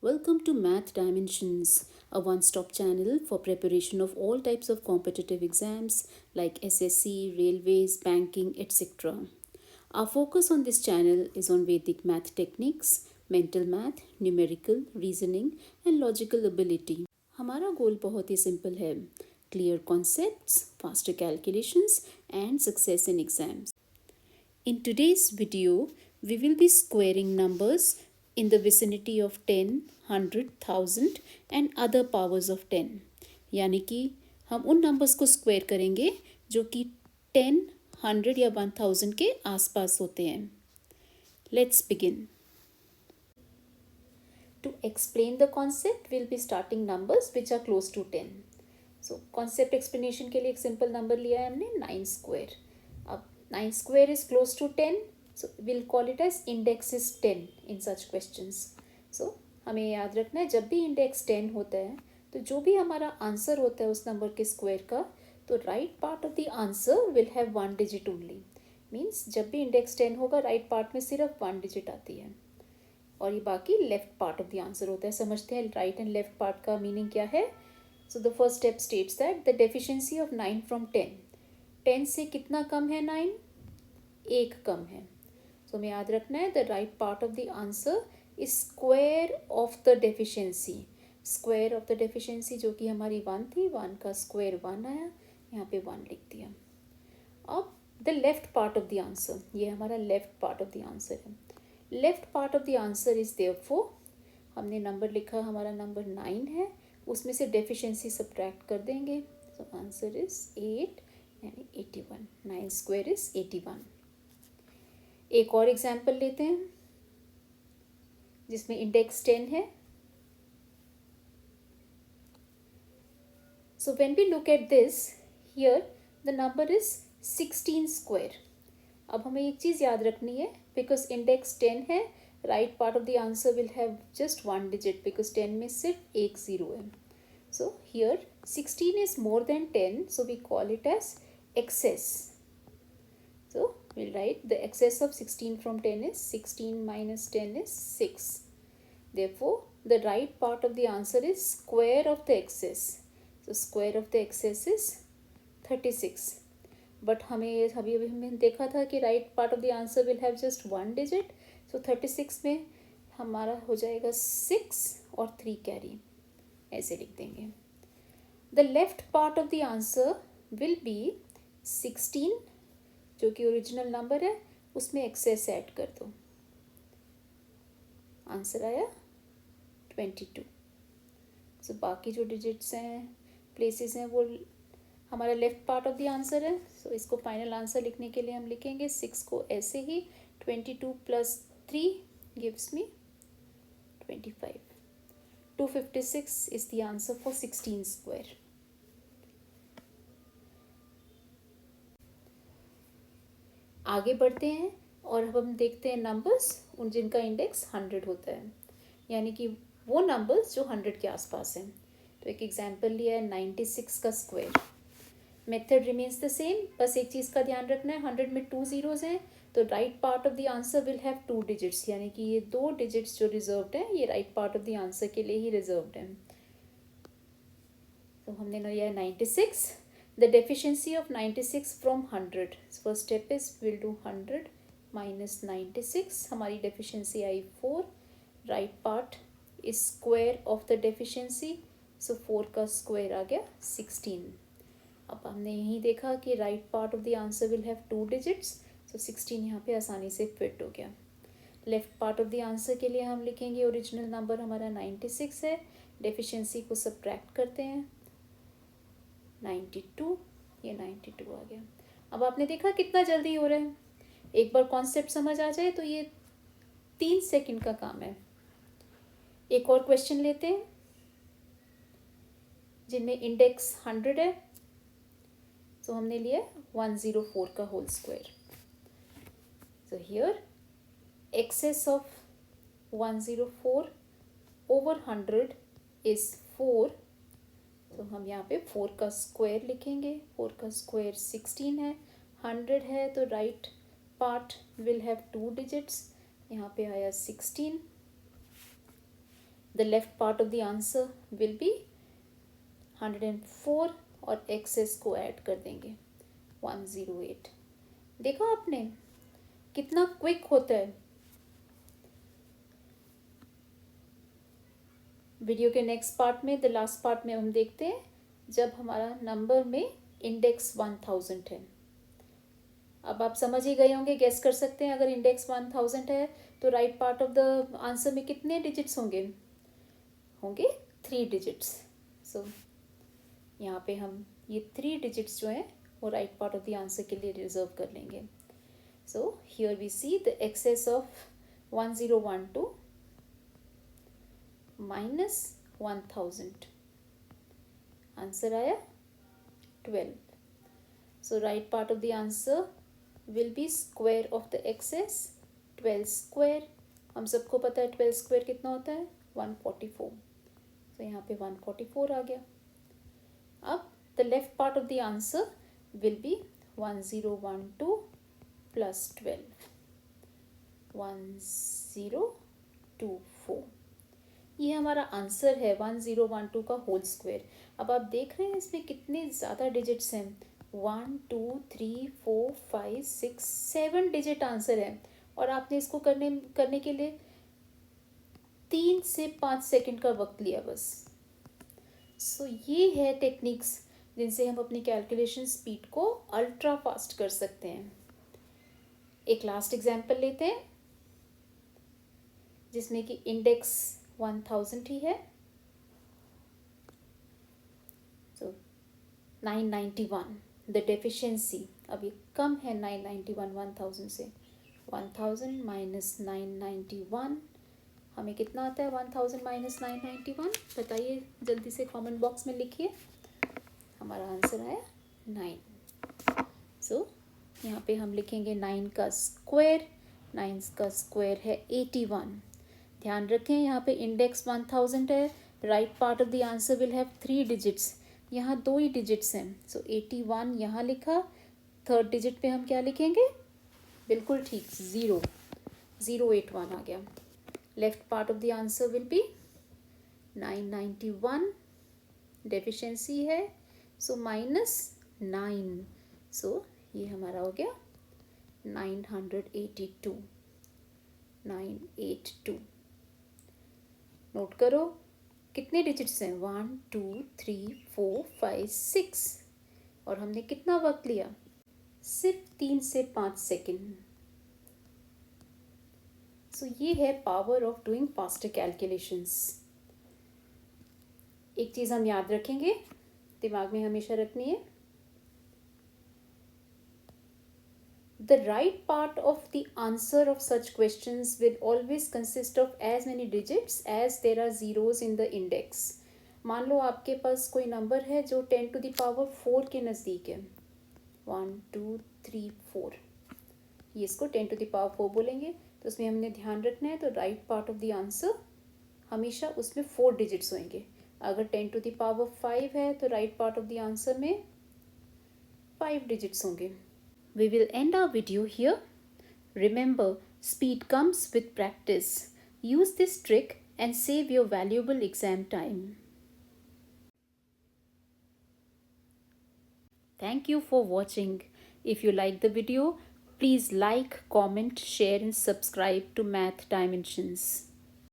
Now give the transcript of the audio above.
Welcome to Math Dimensions, a one stop channel for preparation of all types of competitive exams like SSC, railways, banking, etc. Our focus on this channel is on Vedic math techniques, mental math, numerical, reasoning, and logical ability. हमारा गोल बहुत ही simple है clear concepts, faster calculations, and success in exams. In today's video, we will be squaring numbers in the vicinity of 10, 100, 1000 and other powers of 10. यानी कि हम उन numbers को square करेंगे जो कि 10, 100 या 1000 के आसपास होते हैं. Let's begin. To explain the concept, we'll be starting numbers which are close to 10. So concept explanation के लिए एक simple number लिया है हमने 9 square. अब 9 square is close to 10. So we'll call it as index is 10 in such questions. So हमें याद रखना है जब भी index 10 होता है तो जो भी हमारा आंसर होता है उस नंबर के स्क्वायर का तो right part of the answer will have 1 digit only. Means जब भी इंडेक्स 10 होगा राइट पार्ट में सिर्फ 1 डिजिट आती है और ये बाकी left part of the answer होता है. समझते हैं राइट एंड लेफ्ट पार्ट का मीनिंग क्या है. So the first step states that the deficiency of 9 from 10. 10 से कितना कम है 9? 1 कम है. सो हमें याद रखना है the right part of the answer is square of the deficiency. Square of the deficiency जो कि हमारी 1 थी, 1 का स्क्वायर 1 आया, यहाँ पे 1 लिख दिया. अब the left part of the answer, ये हमारा left part of the answer है. Left part of the answer is therefore हमने नंबर लिखा हमारा नंबर 9 है, उसमें से डेफिशिएंसी सब्ट्रैक्ट कर देंगे. सो आंसर इज 8 यानी 81. 9 स्क्वायर इज 81. एक और एग्जाम्पल लेते हैं जिसमें इंडेक्स 10 है. So when we look at this here the number is 16 square. अब हमें एक चीज़ याद रखनी है बिकॉज इंडेक्स 10 है right part of the answer will have just 1 digit because 10 में सिर्फ एक ज़ीरो है. So here 16 is more than 10 so we call it as excess. So we'll write the excess of 16 from 10 is 16 minus 10 is 6. Therefore the right part of the answer is square of the excess. So square of the excess is 36. But हमें अभी अभी हमने देखा था कि right part of the answer will have just 1 digit. So 36 में हमारा हो जाएगा 6 और 3 कैरी, ऐसे लिख देंगे. The left part of the answer will be 16 जो कि ओरिजिनल नंबर है उसमें एक्सेस ऐड कर दो. आंसर आया 22. सो बाकी जो डिजिट्स हैं प्लेसेस हैं वो हमारा left part of the answer है. सो इसको फाइनल आंसर लिखने के लिए हम लिखेंगे 6 को ऐसे ही 22 plus 3 gives me 25. 256 is the answer for 16 square. आगे बढ़ते हैं और अब हम देखते हैं नंबर्स उन जिनका इंडेक्स 100 होता है यानी कि वो नंबर्स जो 100 के आसपास हैं. तो एक एग्जांपल लिया है 96 का square. Method remains the same, बस एक चीज़ का ध्यान रखना है 100 में 2 ज़ीरोज़ हैं तो right part of the answer will have 2 digits यानी कि ये 2 डिजिट्स जो रिजर्व्ड हैं ये right part of the answer के लिए ही रिजर्व्ड हैं. तो हमने लिया है 96. The deficiency of 96 from 100. First step is we'll do 100 minus 96. हमारी deficiency I 4. Right part is square of the deficiency. So 4 का square आ गया 16. अब हमने यही देखा कि right part of the answer will have 2 digits. So 16 यहाँ पे आसानी से fit हो गया. Left part of the answer के लिए हम लिखेंगे original number हमारा 96 है. Deficiency को subtract करते हैं 92. ये 92 आ गया. अब आपने देखा कितना जल्दी हो रहा है. एक बार कॉन्सेप्ट समझ आ जाए तो ये 3 सेकंड का काम है. एक और क्वेश्चन लेते हैं जिनमें इंडेक्स 100 है. तो हमने लिया 104 का whole square. So here excess of 104 over 100 is 4. तो हम यहाँ पे 4 का स्क्वायर लिखेंगे. 4 का स्क्वायर 16 है. 100 है तो right part will have 2 digits. यहाँ पे आया 16. The left part of the answer will be 104 और एक्सेस को ऐड कर देंगे 108। देखा आपने कितना क्विक होता है। वीडियो के नेक्स्ट पार्ट में, द लास्ट पार्ट में हम देखते हैं जब हमारा नंबर में इंडेक्स 1000 है। अब आप समझ ही गए होंगे, गेस कर सकते हैं अगर इंडेक्स 1000 है तो right part of the answer में कितने डिजिट्स होंगे? होंगे 3 डिजिट्स। सो यहाँ पे हम ये 3 डिजिट्स जो हैं वो right part of the answer के लिए रिजर्व कर लेंगे। So here we see the excess of 1012 minus 1000, answer आया 12। So right part of the answer will be square of the excess 12 square। हम सबको पता है 12 square कितना होता है 144। तो यहाँ पे 144 आ गया। अब the left part of the answer will be 1012 plus 12 1024। ये हमारा आंसर है 1012 का होल स्क्वायर। अब आप देख रहे हैं इसमें कितने ज़्यादा डिजिट्स हैं, 1 2 3 4 5 6 7 डिजिट आंसर है। और आपने इसको करने के लिए 3 से 5 सेकंड का वक्त लिया बस। सो ये है टेक्निक्स जिनसे हम अपनी कैलकुलेशन स्पीड को अल्ट्रा फास्ट कर सकते हैं। एक लास्ट एग्जांपल लेते हैं जिसमें कि इंडेक्स 1000 ही है। सो 991 द डेफिशिएंसी, अब ये कम है 991 1000 से। 1000 माइनस 991 हमें कितना आता है? 1000 माइनस 991 बताइए जल्दी से, कमेंट बॉक्स में लिखिए। हमारा आंसर आया 9। सो यहाँ पे हम लिखेंगे 9 का स्क्वायर। 9 का स्क्वायर है 81। ध्यान रखें यहाँ पे इंडेक्स 1000 है, right part of the answer will have 3 digits. यहाँ 2 ही डिजिट्स हैं। सो 81 यहाँ लिखा, थर्ड डिजिट पे हम क्या लिखेंगे? बिल्कुल ठीक, 081 आ गया। Left part of the answer will be 991, deficiency है सो माइनस 9। सो ये हमारा हो गया 982। 982 नोट करो कितने डिजिट्स हैं, 1 2 3 4 5 6। और हमने कितना वक्त लिया? सिर्फ 3 से 5 सेकंड। सो ये है power of doing faster calculations. एक चीज़ हम याद रखेंगे, दिमाग में हमेशा रखनी है, the right part of the answer of such questions will always consist of as many digits as there are zeros in the index। मान लो आपके पास कोई नंबर है जो 10 to the power 4 के नज़दीक है, 1 2 3 4, ये इसको 10 to the power 4 बोलेंगे। तो उसमें हमने ध्यान रखना है, तो right part of the answer हमेशा उसमें 4 डिजिट्स होंगे। अगर 10 to the power 5 है तो right part of the answer में 5 डिजिट्स होंगे। We will end our video here. Remember, speed comes with practice. Use this trick and save your valuable exam time. Thank you for watching. If you like the video, please like, comment, share and subscribe to Math Dimensions.